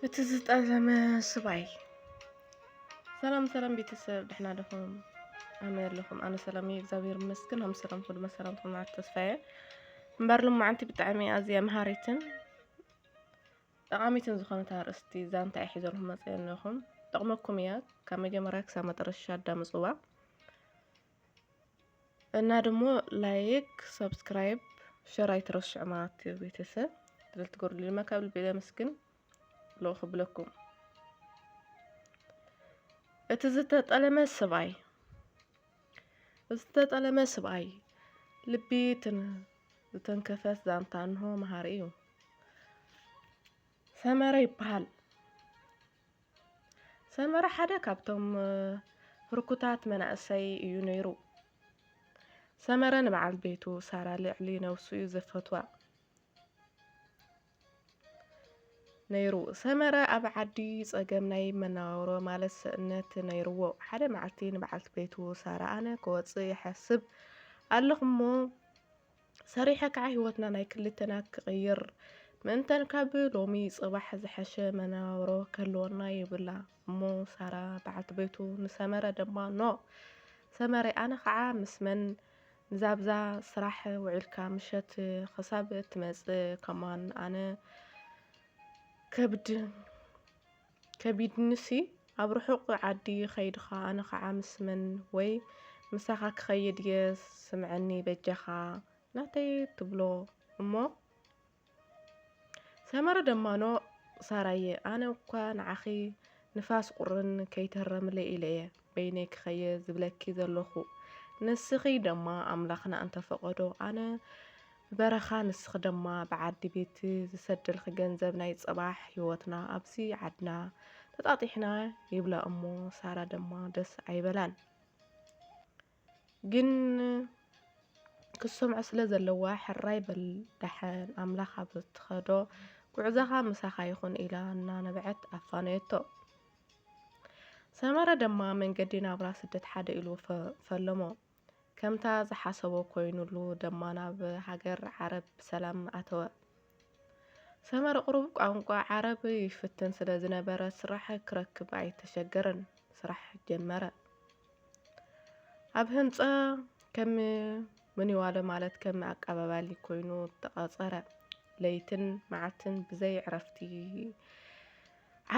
بتزتقلم سبعي. سلام بيتسب دحنا لكم أمير لكم أنا سلامي إكزابير مسكن هم سلام كل ما سلامكم مع التصفية مبارلهم معنتي بتعمي أزيا مهاريتن أقاميتن زخانة هارستي زان تاي حيزرهم مزيان لكم تقمكم يا كما جمراك سامة رشاد دام صوبا نادمو لايك سبسكرايب شراي ترشع معاتي بيتسب تلت تقول لي ما قبل بلا مسكن لو خبلكم اتزتقلم سبعي ዝተጠለመ ሰብኣይ ልቢ ዝተንከፈት ዛንታ እንሆ መሃሪ እዩ ሰመረ ይበሃል ሰመረ ሓደ ካብቶም ፍርኩታት መናእሰይ እዩ ነይሩ ሰመረ ንበዓል ቤቱ ሳራ ልዕሊ ነፍሱ እዩ ዘፈትዋ ነይሩ ሰመረ ኣብ ዓዲ ፀገም ናይ መነባብሮ ማለት ስእነት ነይርዎ ሓደ መዓልቲ ንበዓልቲ ቤቱ ሳራ ኣነ ክወፅእ ይሓስብ ኣለኹ እሞ ሰሪሐ ከዓ ህይወትና ናይ ክልተና ክቕይር ምእንተን ካብ ሎሚ ፅባሕ ዝሐሸ መነባብሮ ክህልወና ይብላ እሞ ሳራ በዓልቲ ቤቱ ንሰመረ ድማ ኖ ሰመረ ኣነ ከዓ ምስ መን ንዛብዛ ስራሕ ውዒልካ ምሸት ክሳብ ትመፅእ ከማን ኣነ ከቢድንሲ ኣብ ርሑቕ ዓዲ ኸይድኻ ኣነ ከዓ ምስ መን ወይ ምሳኻ ክኸይድ እየ ስምዐኒ በጀኻ ናተይ ትብሎ እሞ ሰመረ ደማኖ ሳራየ ኣነ እኳ ንዓኺ ንፋስ ቁርን ከይተረምለ ኢለ እየ በይነይ ክኸይድ ዝብለኪ ዘለኹ ንስኺ ደማ ኣምላኽና እንተፈቐዶ ኣነ በረኻ ንስኽ ደማ ብዓዲ ቤት ዝሰድልኺ ገንዘብ ናይ ፅባሕ ህይወትና ኣብዚ ዓድና ተጣጢሕና ይብላ እሞ ሳራ ደማ ደስ ኣይበላን ግን ክሰምዖ ስለ ዘለዋ ሕራይ በል ዳሓን ኣምላኽ ኣብ እትኸዶ ጉዕዞኻ ምሳኻ ይኹን ኢላ እናነበዐት ኣፋነየቶ ሰመረ ደማ መንገዲ ናብራ ስደት ሓደ ኢሉ ፈለሞ ከምታ ዝሓሰቦ ኮይኑሉ ደማ ናብ ሃገር ዓረብ ብሰላም ኣተወ ሰመረ ቁሩብ ቋንቋ ዓረብ ይፍትን ስለ ዝነበረ ስራሕ ክረክብ ኣይተሸገረን ስራሕ ጀመረ ኣብ ህንፃ ከም ምንዋለ ማለት ከም ኣቀባባሊ ኮይኑ ተቐፀረ ለይትን መዓልትን ብዘይ ዕረፍቲ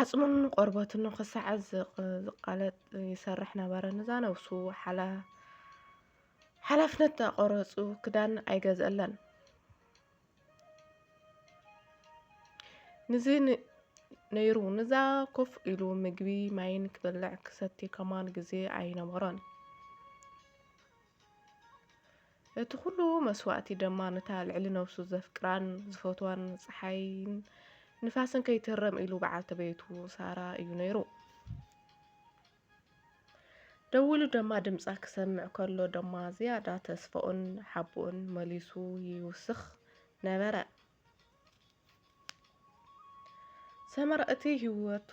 ዓፅሙን ቆርበቱን ክሳዕ ዝቃለጥ ይሰርሕ ነበረ ነዛ ነብሱ ሓላፍነት ተቆረፁ ክዳን ኣይገዝአለን ንዚ ነይሩ ንዛ ኮፍ ኢሉ ምግቢ ማይን ክበልዕ ክሰቲ ከማን ግዜ ኣይነበሮን እቲ ኩሉ መስዋእቲ ደማ ነታ ልዕሊ ነብሱ ዘፍቅራን ዝፈትዋን ፀሓይን ንፋስን ከይትረም ኢሉ በዓልቲ ቤቱ ሳራ እዩ ነይሩ ደውሉ ደማ ድምፃ ክሰምዕ ከሎ ደማ ዝያዳ ተስፋኡን ሓቡኡን መሊሱ ይውስኽ ነበረ ሰመረ እቲ ህይወቱ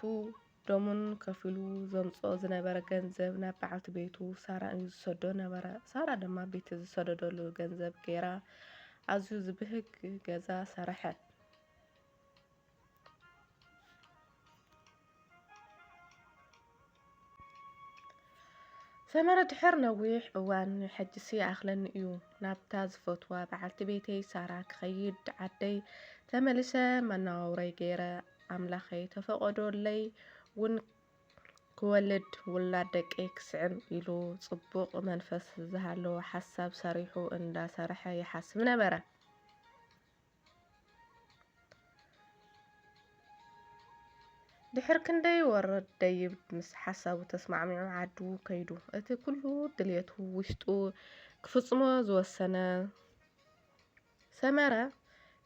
ደሙን ከፊሉ ዘምፅኦ ዝነበረ ገንዘብ ናብ በዓልቲ ቤቱ ሳራ እዩ ዝሰዶ ነበረ ሳራ ደማ ቤት ዝሰደደሉ ገንዘብ ገይራ ኣዝዩ ዝብህግ ገዛ ሰረሐት ሰመረ ድሕር ነዊሕ እዋን ሕጅሲ ኣኽለኒ እዩ ናብታ ዝፈትዋ በዓልቲ ቤተይ ሳራ ክኸይድ ዓደይ ተመልሰ መነባብሮይ ገይረ ኣምላኸይ ተፈቐዶለይ ውን ክወልድ ውላድ ደቀይ ክስዕብ ኢሉ ፅቡቕ መንፈስ ዝሃለዎ ሓሳብ ሰሪሑ እንዳሰርሐ ይሓስብ ነበረ ድሕር ክንደይ ወረድ ደይብ ምስ ሓሳቡ ተስማዕሚዑ ዓዱ ከይዱ እቲ ኩሉ ድልየቱ ውሽጡ ክፍፅሞ ዝወሰነ ሰመረ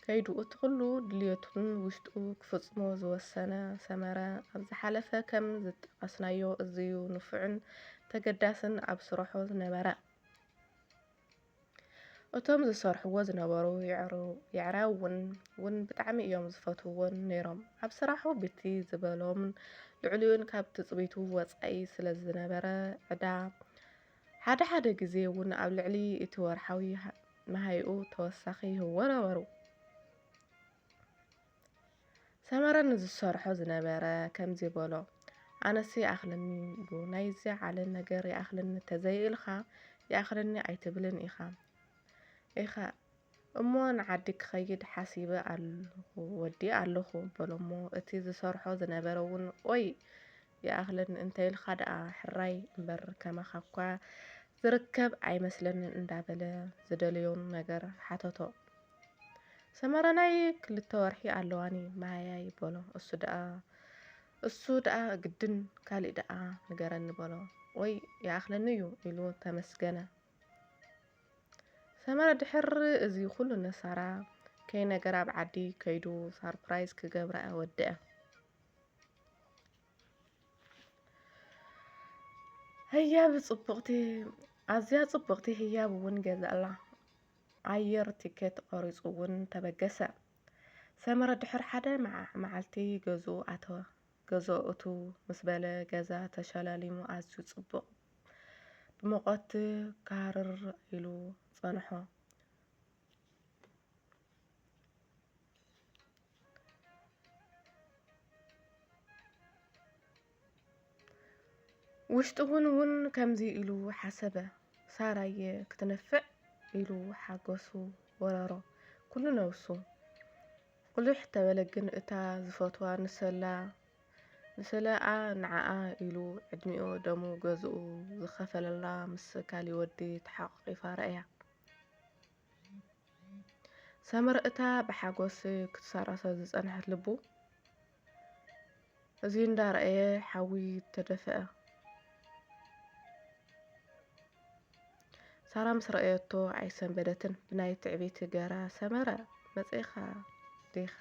ከይዱ እቲ ኩሉ ድልየቱን ውሽጡ ክፍፅሞ ዝወሰነ ሰመረ ኣብ ዝሓለፈ ከም ዝጠቐስናዮ እዝዩ ንፉዕን ተገዳስን ኣብ ስርሑ ዝነበረ እቶም ዝሰርሕዎ ዝነበሩ ይዕራውን ብጣዕሚ እዮም ዝፈትውዎን ነይሮም ኣብ ስራሑ ብቲ ዝበሎም ልዕሊኡን ካብ ትፅቢቱ ወፃኢ ስለ ዝነበረ ዕዳ ሓደ ግዜ እውን ኣብ ልዕሊ እቲ ወርሓዊ መሃይኡ ተወሳኺ ይህብዎ ነበሩ ሰመረ ንዝሰርሖ ዝነበረ ከምዚ በሎ ኣነሲ ይኣኽለኒ እዩ ናይዚ ዓለም ነገር ይኣኽለኒ ተዘይኢልካ ይኣኽለኒ ኣይትብልን ኢኻ እሞ ንዓዲ ክኸይድ ሓሲበ ኣለኹ ወዲ ኣለኹ በሎሞ እቲ ዝሰርሖ ዝነበረ እውን ወይ ይኣኽለኒ እንተኢልካ ደኣ ሕራይ እምበር ከማኻ እኳ ዝርከብ ኣይመስለንን እንዳበለ ዝደልዮን ነገር ሓተቶ። ሰመረ ናይ 2 ወርሒ ኣለዋኒ ማያይ በሎ እሱ ደኣ ግድን ካሊእ ደኣ ንገረኒ በሎ ወይ ይኣኽለኒ እዩ ኢሉ ተመስገነ። ሰመረ ድሕር እዚ ኩሉ ነሳራ ከይነገር ኣብ ዓዲ ከይዱ ሰርፕራይዝ ክገብራ ወድአ። ህያብ ጽብቕቲ ኣዝያ ጽብቕቲ ህያብ እውን ገዛእላ ኣየር ቲኬት ቆሪጹ እውን ተበገሰ። ሰመረ ድሕር ሓደ መዓልቲ ገዝኡ ኣተወ። ገዝኡ እቱ ምስ በለ ገዛ ተሸላሊሙ ኣዝዩ ጽቡቕ ብሙቐት ካርር ኢሉ ጸንሖ። ውሽጡ እውን ከምዚ ኢሉ ሓሰበ ሳራየ ክትነፍዕ ኢሉ ሓጎሱ ወረሮ ኩሉ ነብሱ ቁልሕ ተበለግን እታ ዝፈትዋ ንሰላኣ ንዓኣ ኢሉ ዕድሚኡ ደሙ ገዝኡ ዝኸፈለላ ምስ ካሊእ ወዲ ተሓቋቒፋ ረኣያ። ሰመረ እታ ብሓጎስ ክትሳረሶ ዝጸንሐት ልቡ እዚ እንዳረኣየ ሓዊ ተደፍአ። ሳራ ምስ ረኣየቶ ኣይሰንበደትን ብናይ ትዕቢት ገራ ሰመረ መጺኻ ዲኻ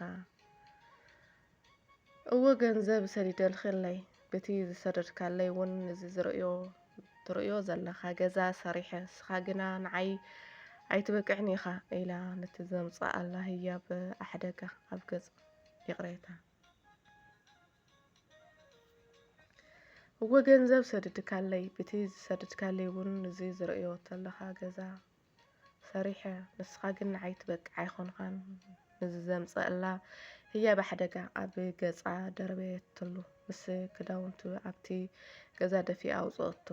እወ ገንዘብ ሰዲደልኽለይ በቲ ዝሰደድካለይ እውን እዚ ትርእዮ ዘለኻ ገዛ ሰሪሐ ስኻ ግና ንዓይ ኣይትበቅዕን ኢኻ ኢላ ነቲ ዘምጽኣላ ህያብ ኣሕደጋ ኣብ ገጽ ይቕሬታ። እወ ገንዘብ ሰዲድካለይ በቲ ዝሰደድካለይ እውን እዚ ዝርእዮ ዘለኻ ገዛ ሰሪሐ ንስኻ ግን ንዓይ ትበቅዕ ኣይኮንካን ንዚ ዘምጽኣላ ህያብ ኣሕደጋ ኣብ ገጻ ደረበየትሉ ምስ ክዳውንቱ ኣብቲ ገዛ ደፊኣ ኣውፅአቶ።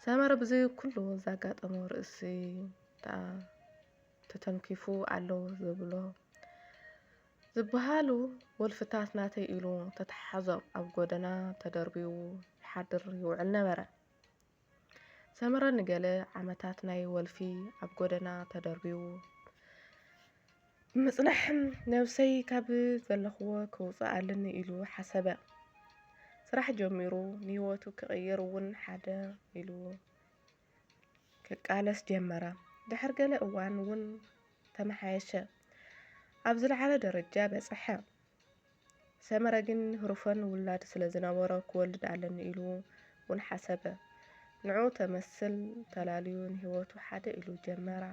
ሰመረ ብዚ ኩሉ ዘጋጠሞ ርእሲ ተተንኪፉ ኣለዉ ዝበሃሉ ወልፍታት ናተይ ኢሉ ተተሓሒዞም ኣብ ጎደና ተደርቢዩ ይሓድር ይውዕል ነበረ። ሰመረ ንገለ ዓመታት ናይ ወልፊ ኣብ ጎደና ተደርቢዩ ብምጽናሕ ነብሰይ ካብ ዘለኽዎ ከውፅእ ኣለኒ ኢሉ ሓሰበ። ስራሕ ጀሚሩ ንህይወቱ ክቕይር እውን ሓደ ኢሉ ክቃለስ ጀመረ። ድሕር ገለ እዋን እውን ተመሓየሸ ኣብ ዝለዓለ ደረጃ በጽሐ። ሰመረ ግን ህሩፈን ውላድ ስለ ዝነበሮ ክወልድ ኣለኒ ኢሉ እውን ሓሰበ። ንዑ ተመስል ተላልዩ ንህይወቱ ሓደ ኢሉ ጀመራ።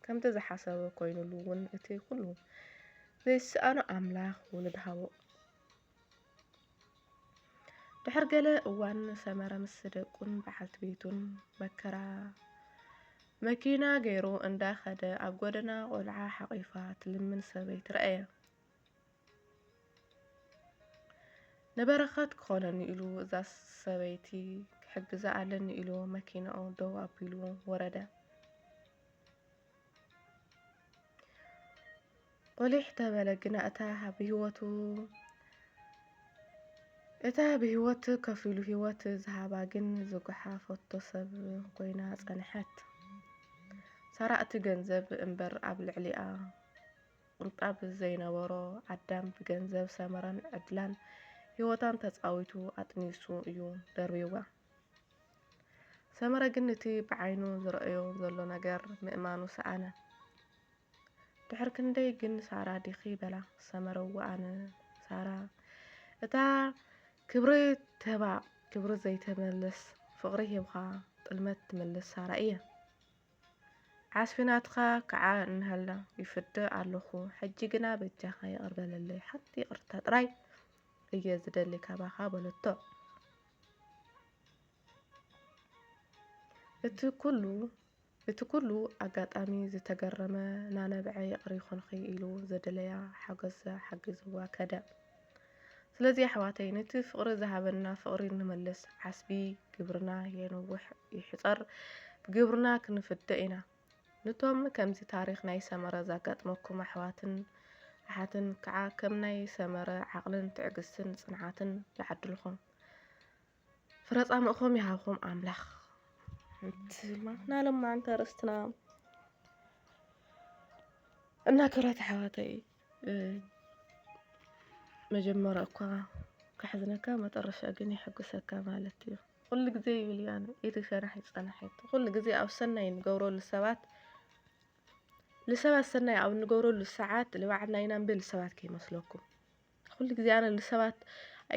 ከምቲ ዝሓሰበ ኮይኑሉ እውን እቲ ኩሉ ዘይስኣኖ ኣምላኽ ውሉድ ሃቦ። ድሕር ገለ እዋን ሰመረ ምስ ደቁን በዓልቲ ቤቱን መኪና ገይሩ እንዳኸደ ኣብ ጎደና ቆልዓ ሓቒፋ ትልምን ሰበይቲ ረአየ። ንበረኸት ክኾነኒ ኢሉ እዛ ሰበይቲ ክሕግዛ ኣለኒ ኢሉ መኪንኡ ደው ኣቢሉ ወረደ። ቆሊሕ ተበለግና እታ ብህይወት ከፍ ኢሉ ህይወት ዝሃባ ግን ዝጓሓፈቶ ሰብ ኮይና ጸንሐት። ሳራ እቲ ገንዘብ እምበር ኣብ ልዕሊኣ ቁንጣብ ዘይነበሮ ኣዳም ብገንዘብ ሰመረን ዕድላን ህይወታን ተጻዊቱ ኣጥኒሱ እዩ ደርቢዋ። ሰመረ ግን እቲ ብዓይኑ ዝረአዮ ዘሎ ነገር ምእማኑ ሰኣነ። ድሕር ክንደይ ግን ሳራ ዲኺ በላ ሰመረ ኣነ ሳራ እታ ክብሪ ተባ ክብሪ ዘይተመለስ ፍቕሪ ሂብኻ ጥልመት ትመልስ ሳራ እየ። ዓስፊናትካ ከዓ እንሃላ ይፍደ ኣለኹ ሕጂ ግና በጃኻ ይቕርበለለይ ሓንቲ ይቕርታ ጥራይ እየ ዝደሊ ካባኻ በለቶ። እቲ ኩሉ እቲ ኩሉ ኣጋጣሚ ዝተገረመ ናነብዐ ይቕሪ ኮንኺ ኢሉ ዘደለያ ሓገዝ ሓጊዝዋ ከደ ስለዚ ኣሕዋተይ ነቲ ፍቕሪ ዝሃበና ፍቕሪ ንመልስ ዓስቢ ግብርና የንውሕ ይሕፀር ብግብርና ክንፍደእ ኢና ነቶም ከምዚ ታሪክ ናይ ሰመረ ዘጋጥመኩም ኣሕዋትን ኣሓትን ከዓ ከም ናይ ሰመረ ዓቕልን ትዕግስትን ጽንዓትን ይዓድልኹም ፍረጻምእኹም ይሃብኹም ኣምላኽ ናሎም ማዕንተ ርስትና እናከራት ኣሕዋተይ መጀመሪያ እኳ ካሕዝነካ መጨረሻ ግን ይሕጉሰካ ማለት እዩ ኩሉ ግዜ ይብል ያን ኢድ ሰራሕ ይጸንሐት ኩሉ ግዜ ኣብ ሰናይ ንገብረሉ ሰባት ለሰባት ሰናይ ኣብ ንገብረሉ ሰዓት ለባዕልና ኢና ንብል ሰባት ከይመስለኩም ኩሉ ግዜ ኣነ ለሰባት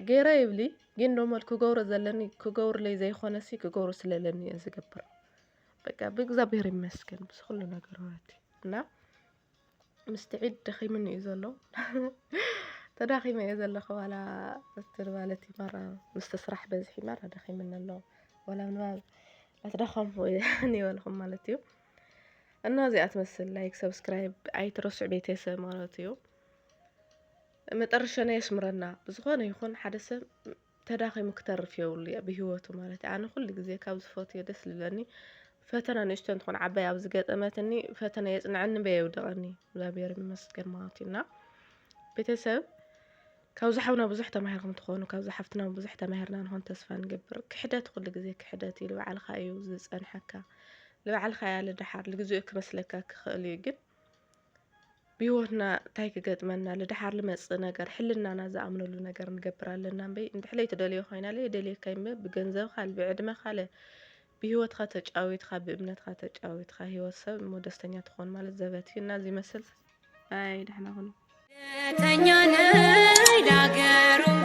ገይረ ይብሊ ግን ደሞ ክገብሮ ዘለኒ ክገብርለይ ዘይኾነሲ ክገብሮ ስለለኒ እየ ዝገብር በቃ ብእግዚአብሔር ይመስገን ምስ ኩሉ ነገራት እና ምስትዒድ ደኺምኒ እዩ ዘሎ ተዳኺመ እየ ዘለኹ ዋላ እትል ማለት ይማራ ምስ ስራሕ በዝሒ ማራ ደኺምኒ ኣሎ ዋላ ምንባብ ኣትዳኸምኩ ይበልኹም ማለት እዩ እና እዚኣ ትመስል ላይክ ሰብስክራይብ ኣይትረስዑ ቤተሰብ ማለት እዩ መጨረሻና የስምረና ብዝኾነ ይኹን ሓደ ሰብ ተዳኺሙ ክተርፍ የብሉ ብሂወቱ ማለት ኣነ ኩሉ ግዜ ካብ ዝፈትዮ ደስ ዝብለኒ ፈተና ንእሽቶ እንትኾን ዓባይ ኣብ ዝገጠመትኒ ፈተና የጽንዓኒ በየውደቐኒ እግዚአብሔር ይመስገን ማለት እና ቤተሰብ ካብ ዝሓውና ብዙሕ ተማሂርኩም ትኾኑ ካብ ዝሓፍትና ብዙሕ ተማሂርና ንኾን ተስፋ ንገብር ክሕደት ኩሉ ግዜ ክሕደት እዩ ባዕልኻ እዩ ዝጸንሐካ ለባዕልኻ ያለ ድሓር ለግዚኡ ክመስለካ ክኽእል እዩ ግን ብሂወትና እንታይ ክገጥመና ለድሓር ልመጽእ ነገር ሕልናና ዝኣምነሉ ነገር ንገብር ኣለና እምበይ እንድሕለይ ትደልዮ ኮይና ለይ ደልየካ ይምበ ብገንዘብካ ብዕድመካ ብሂወትካ ተጫዊትካ ብእምነትካ ተጫዊትካ ሂወት ሰብ ደስተኛ ትኾን ማለት ዘበት እዩ እና እዚ መስል ኣይ ደሕና ሁኑ ተኛ ነይ ዳገሩን